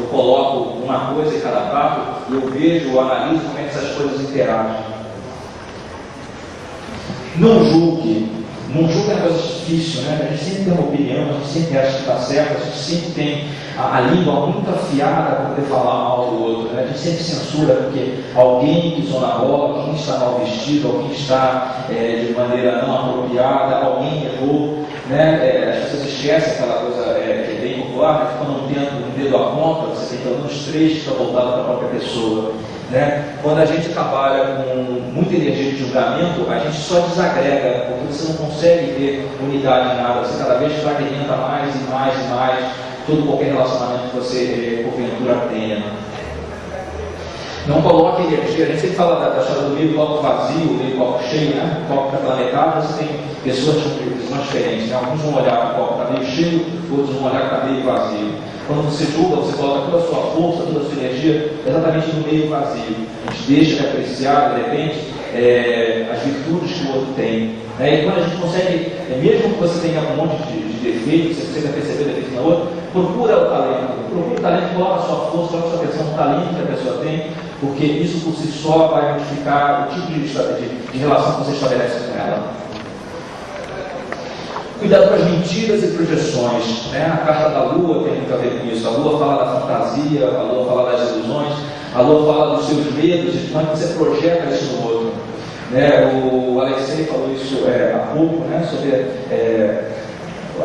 coloco uma coisa em cada prato e eu vejo, eu analiso como é que essas coisas interagem. Não julgue. Não julgue é uma coisa difícil, né? A gente sempre tem uma opinião, a gente sempre acha que está certo, a gente sempre tem a língua muito afiada para poder falar mal do outro, né? A gente sempre censura porque alguém pisou na bola, alguém está mal vestido, alguém está de maneira não apropriada, alguém errou, né? As pessoas esquecem aquela coisa que é bem popular, né? Quando um dedo aponta, você tem pelo menos 3 que estão voltados para a própria pessoa. Né? Quando a gente trabalha com muita energia de julgamento, a gente só desagrega, porque você não consegue ter unidade em nada, você cada vez fragmenta mais e mais e mais todo qualquer relacionamento que você porventura tenha. Não coloque energia, a gente sempre fala da história do meio copo vazio, meio copo cheio, né? O copo está pela metade, você tem pessoas com visões diferentes, né? Alguns vão olhar para o copo está meio cheio, outros vão olhar para o meio vazio. Quando você julga, você coloca toda a sua força, toda a sua energia exatamente no meio vazio. A gente deixa de apreciar, de repente, as virtudes que o outro tem. Né? E quando a gente consegue, mesmo que você tenha um monte de defeitos, você consiga perceber defeitos na outra, procura o talento, coloca a sua força, coloca a sua atenção no talento que a pessoa tem, porque isso por si só vai modificar o tipo de relação que você estabelece com ela. Cuidado com as mentiras e projeções, né? A carta da Lua tem muito a ver com isso. A Lua fala da fantasia, a Lua fala das ilusões, a Lua fala dos seus medos e de como você projeta isso no outro. Né? O Alexei falou isso há pouco, né? Sobre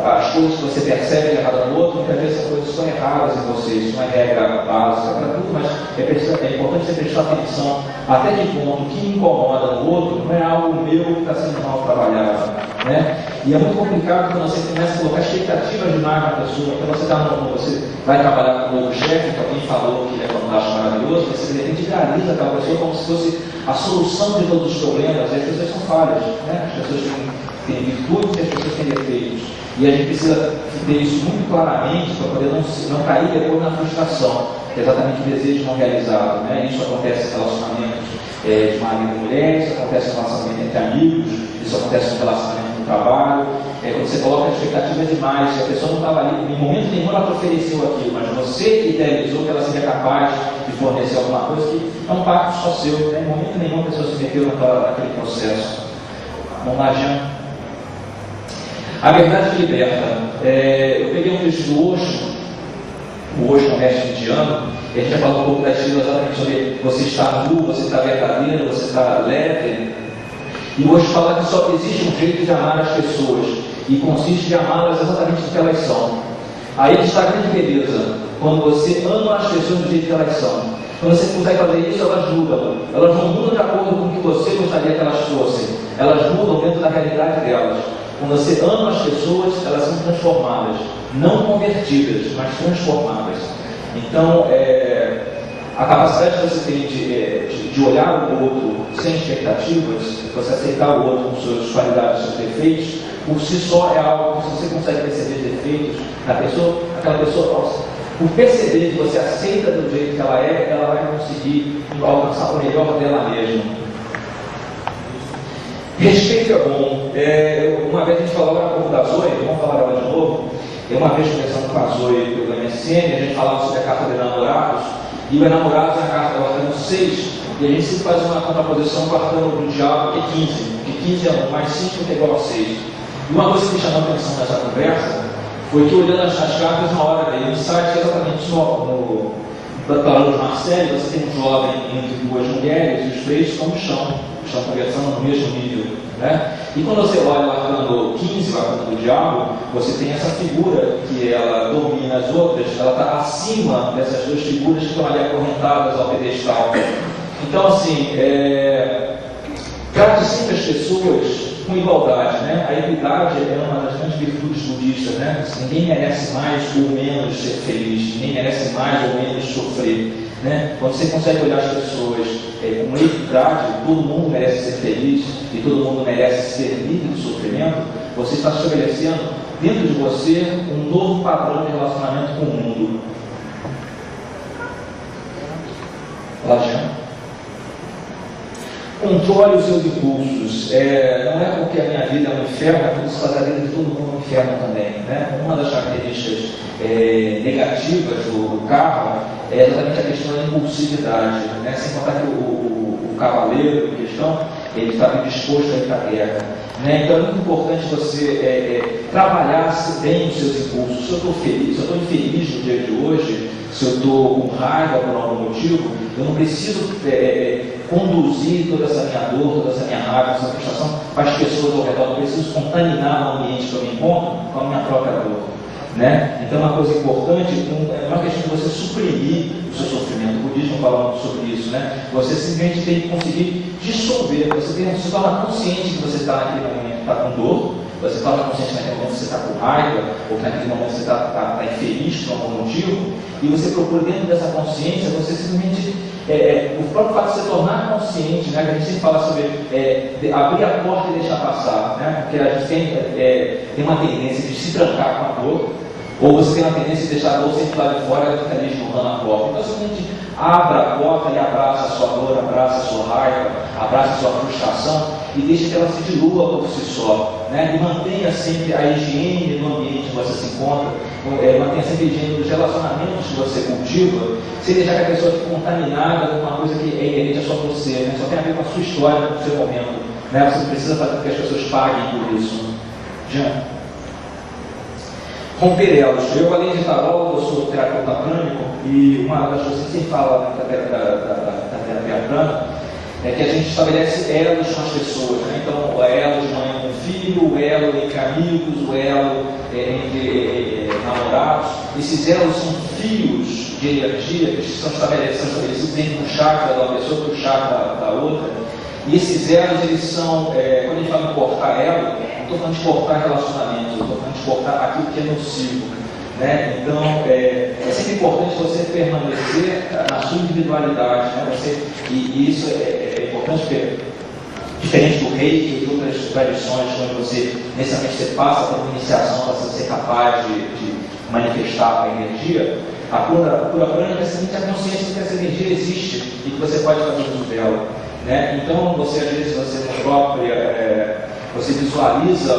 as coisas que você percebe errado no outro, muitas vezes são coisas que estão erradas em você. Isso não é regra básica para tudo, mas é importante você prestar atenção até que ponto o que me incomoda no outro não é algo meu que está sendo mal trabalhado. Né? E é muito complicado quando você começa a colocar expectativas demais na pessoa, quando você vai trabalhar com um novo chefe, que alguém falou que ele é fantástico, maravilhoso, você de repente idealiza aquela pessoa como se fosse a solução de todos os problemas, e as pessoas são falhas, né? As pessoas têm virtudes e as pessoas têm defeitos. E a gente precisa ter isso muito claramente para poder não cair depois na frustração, que é exatamente o desejo não realizado. Né? Isso acontece em relacionamentos de marido e mulher, isso acontece em relacionamento entre amigos, isso acontece no relacionamento no trabalho. Quando você coloca a expectativa demais, se a pessoa não estava ali, em momento nenhum ela te ofereceu aquilo, mas você que idealizou que ela seria capaz de fornecer alguma coisa que é um pacto só seu. Né? Em momento nenhum a pessoa se meteu naquele processo. Não adianta. A verdade liberta. Eu peguei um texto do Osho, o Osho é um mestre indiano, e a gente já falou um pouco da estilo exatamente sobre você está nu, você está verdadeiro, você está leve. E o Osho fala que só existe um jeito de amar as pessoas, e consiste em amá-las exatamente do que elas são. Aí está a grande beleza, quando você ama as pessoas do jeito que elas são. Quando você consegue fazer isso, elas mudam. Elas não mudam de acordo com o que você gostaria que elas fossem. Elas mudam dentro da realidade delas. Quando você ama as pessoas, elas são transformadas, não convertidas, mas transformadas. Então, a capacidade que você tem de olhar o outro sem expectativas, você aceitar o outro com suas qualidades e seus defeitos, por si só é algo que, se você consegue perceber defeitos na pessoa, aquela pessoa, por perceber que você aceita do jeito que ela é, ela vai conseguir alcançar o melhor dela mesma. Respeito é bom. Uma vez a gente falou agora um pouco da Zoe, vamos falar agora de novo. Uma vez conversando com a Zoe pelo MSN, a gente falava sobre a carta de enamorados, e o enamorados é a carta do arcano 6, e a gente sempre faz uma contraposição com o arcano do diabo, que é 15, porque 15 é mais 5 que é igual a 6. E uma coisa que me chamou a atenção nessa conversa foi que, olhando as cartas, na hora dele, no site, exatamente no Tarô de Marcelo, você tem um jovem entre duas mulheres, e os três estão no chão, estão conversando no mesmo nível. Né? E quando você olha o arcano 15, o arcano do diabo, você tem essa figura que ela domina as outras, ela está acima dessas duas figuras que estão ali acorrentadas ao pedestal. Então, assim, trate sempre as pessoas com igualdade. Né? A equidade é uma das grandes virtudes budistas. Né? Ninguém merece mais ou menos ser feliz, ninguém merece mais ou menos sofrer. Né? Quando você consegue olhar as pessoas com equidade, todo mundo merece ser feliz e todo mundo merece ser livre do sofrimento, você está estabelecendo dentro de você um novo padrão de relacionamento com o mundo. Lajão. Controle os seus impulsos. Não é porque a minha vida é um inferno, é isso faz a vida de todo mundo um inferno também. Né? Uma das características negativas do karma é exatamente a questão da impulsividade, né? Sem contar que o cavaleiro em questão, ele está disposto a ir para a guerra, né? Então é muito importante você trabalhar bem os seus impulsos. Se eu estou feliz, se eu estou infeliz no dia de hoje, se eu estou com raiva por algum motivo, eu não preciso conduzir toda essa minha dor, toda essa minha raiva, essa frustração para as pessoas ao redor. Eu preciso contaminar o ambiente que eu me encontro com a minha própria dor, né? Então, uma coisa importante é uma questão de você suprimir o seu sofrimento. O budismo fala muito sobre isso, né? Você simplesmente tem que conseguir dissolver. Você se torna consciente que você está naquele momento, está com dor. Você se torna consciente naquele momento que você está com raiva, ou que naquele momento você está infeliz por algum motivo, e você procura, dentro dessa consciência, você simplesmente, o próprio fato de se tornar consciente, né, que a gente sempre fala sobre abrir a porta e deixar passar, né, porque a gente tem uma tendência de se trancar com a dor, ou você tem uma tendência de deixar a dor sempre lá de fora e ela fica ali esmurrando a porta. Então, simplesmente abra a porta e abraça a sua dor, abraça a sua raiva, abraça a sua frustração, e deixa que ela se dilua por si só, né? E mantenha sempre a higiene do ambiente que você se encontra, mantenha sempre a higiene dos relacionamentos que você cultiva, sem deixar que a pessoa fique contaminada com uma coisa que é inerente a só você, né? Só tem a ver com a sua história, com o seu momento, né? Você não precisa fazer com que as pessoas paguem por isso. Jean. Romper elos. Eu, além de tarólogo, eu sou terapeuta prânico, e uma das coisas que sempre fala da terapia prânica é que a gente estabelece elos com as pessoas, né? Então, o elo de mãe com filho, o elo entre amigos, o elo entre namorados. Esses elos são fios de energia que são estabelecidos dentro do chakra da pessoa para o chakra da outra. E esses elos, eles são, quando a gente fala em cortar elo, não estou falando de cortar relacionamentos, eu estou falando de cortar aquilo que é nocivo, né? Então, é sempre importante você permanecer na sua individualidade, né? E isso é importante porque, diferente do reiki e de outras tradições, onde você, necessariamente, você passa por uma iniciação para ser capaz de manifestar a energia, a cura prânica é simplesmente a consciência de que essa energia existe e que você pode fazer uso dela, né? Então, você, às vezes, você visualiza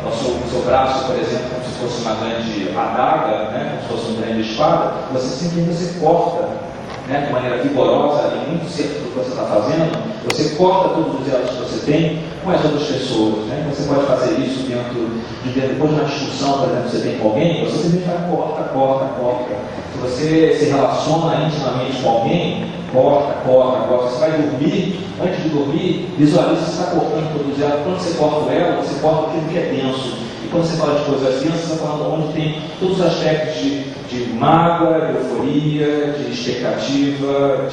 o seu braço, por exemplo, como se fosse uma grande adaga, né? Como se fosse uma grande espada, você simplesmente corta, né? De maneira vigorosa e muito certo do que você está fazendo, você corta todos os elos que você tem com as outras pessoas, né? Você pode fazer isso depois de uma discussão, por exemplo, que você tem com alguém, você simplesmente vai corta. Se você se relaciona intimamente com alguém, corta. Você vai dormir, antes de dormir, visualiza que você está cortando todos os elos. Quando você corta o elo, você corta aquilo que é denso. E quando você fala de coisas densas, você está falando onde tem todos os aspectos de mágoa, de euforia, de expectativa,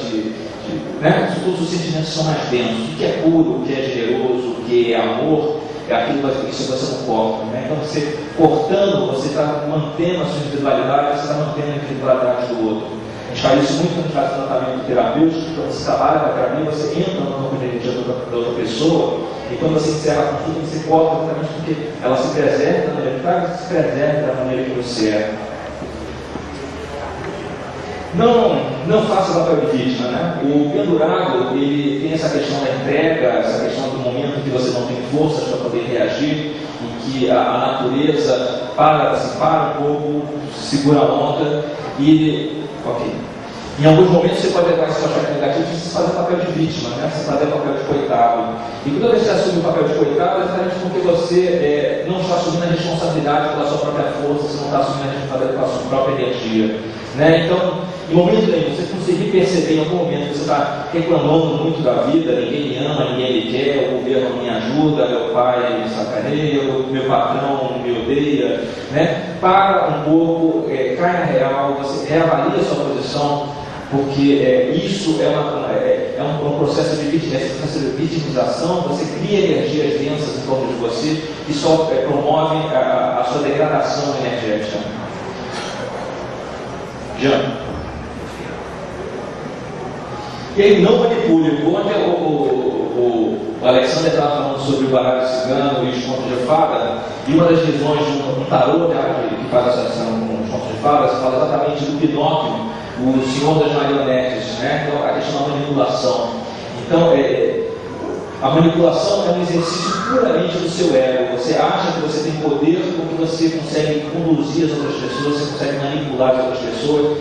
né? Todos os sentimentos são mais densos. O que é puro, o que é generoso, o que é amor, é aquilo que você não corta, né? Então, você cortando, você está mantendo a sua individualidade, você está mantendo a individualidade do outro. A gente faz isso muito quando a gente faz tratamento terapêutico. Quando você trabalha com a terapia, você entra no campo de energia da outra pessoa, e quando você encerra a consulta, você corta exatamente porque ela se preserva da maneira que faz, se preserva da maneira que você é. Não faça o papel de vítima, né? O pendurado, ele tem essa questão da entrega, essa questão do momento que você não tem forças para poder reagir, em que a natureza para um pouco, segura a onda e... Ok. Em alguns momentos você pode levar esse aspecto negativo e você fazer o papel de vítima, né? Você fazer o papel de coitado. E toda vez que você assume o papel de coitado, é exatamente porque você não está assumindo a responsabilidade pela sua própria força, você não está assumindo a responsabilidade pela sua própria energia, né? Então, em momento nenhum, você conseguir perceber em algum momento que você está reclamando muito da vida, ninguém me ama, ninguém me quer, o governo não me ajuda, meu pai me sacaneia, meu patrão me odeia, né? Para um pouco, cai na real, você reavalia a sua posição, porque isso é um processo de vitimização. Você cria energias densas em torno de você que só promovem a sua degradação energética. Jean. E aí, não manipule. Ontem o Alexander estava falando sobre o baralho cigano e os contos de fada, e uma das visões de um tarô, né, que faz associação com os contos de fada, fala exatamente do Pinóquio, o senhor das marionetes, né? Então, a questão da manipulação. Então, a manipulação é um exercício puramente do seu ego. Você acha que você tem poder porque você consegue conduzir as outras pessoas, você consegue manipular as outras pessoas.